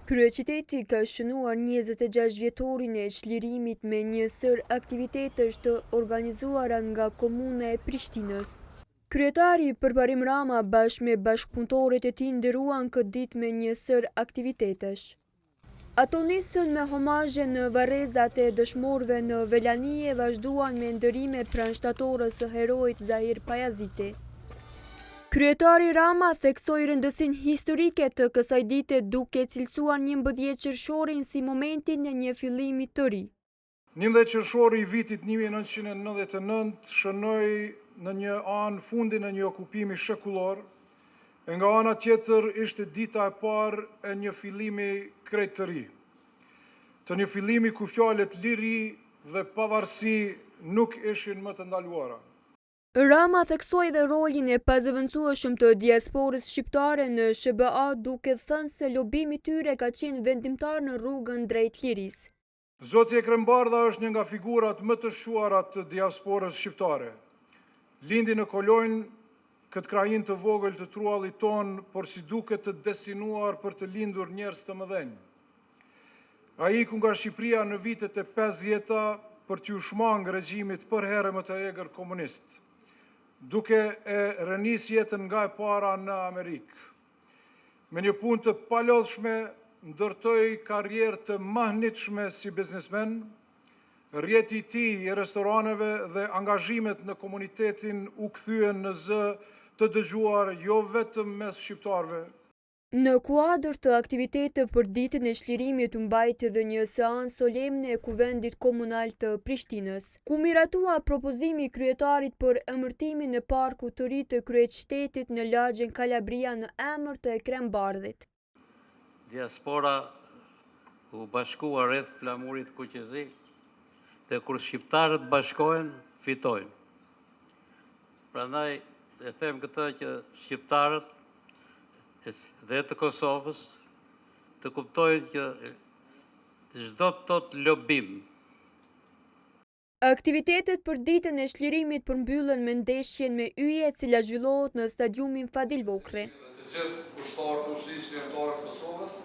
Kryeqyteti ka shënuar 26 vjetorin e çlirimit me një sër aktivitetesh të organizuara nga komuna e Prishtinës. Kryetari Përparim Rama bashkë me bashkëpunëtorët e tij nderuan këtë ditë me një sër aktivitetesh. Ato nisën me homazhe në varrezat e dëshmorëve në Velani e vazhduan me ndërime pranë shtatorës së heroit Zahir Pajaziti. Kryetari Rama theksoi rëndësinë historike të kësaj dite duke cilësuar 11 qershorin si momentin e një fillimi të ri. 11 qershori i vitit 1999 shënoi në një anë fundin e një okupimi shekullor, e nga ana tjetër ishte dita e parë e një fillimi krejt të ri. Të një fillimi ku fjalët liri dhe pavarësi nuk ishin më të ndaluara. Rama theksoi dhe rolin e pazëvendësueshëm të diasporës shqiptare në SBA duke thënë se lobimi i tyre ka qenë vendimtar në rrugën drejt lirisë. Zoti Ekrembardha është një nga figurat më të shuara të diasporës shqiptare. Lindi në Kolonjë, këtë krajinë të vogël të truallit ton, por si duket të destinuar për të lindur njerëz të mëdhenj. Ai iku nga Shqipëria në vitet e 50-ta për t'u shmangë regjimit për herë më të egër komunist, duke e rënis jetën nga e para në Amerikë. Me një punë të palodhshme, ndërtoi karrierë të mahnitshme si biznesmen, rrjeti i tij i restoraneve dhe angazhimet në komunitetin u kthyen në zë të dëgjuar jo vetëm mes shqiptarëve. Në kuadër të aktiviteteve për ditën e çlirimit u mbajti edhe një seancë solemne e Kuvendit Komunal të Prishtinës, ku miratua propozimi i kryetarit për emërtimin e parkut të ri të kryeqytetit në lagjen Kalabria në emër të Ekrembardhit. Diaspora u bashkua rreth flamurit kuqezi dhe kur shqiptarët bashkohen, fitojnë. Prandaj e them këtë që shqiptarët dhe të Kosovës të kuptojnë që çdo tot lobim. Aktivitetet për ditën e çlirimit përmbyllen me ndeshjen me yje e cila zhvillohet në stadiumin Fadil Vokri. Të gjithë ushtarët e ushtrisë kombëtare të Kosovës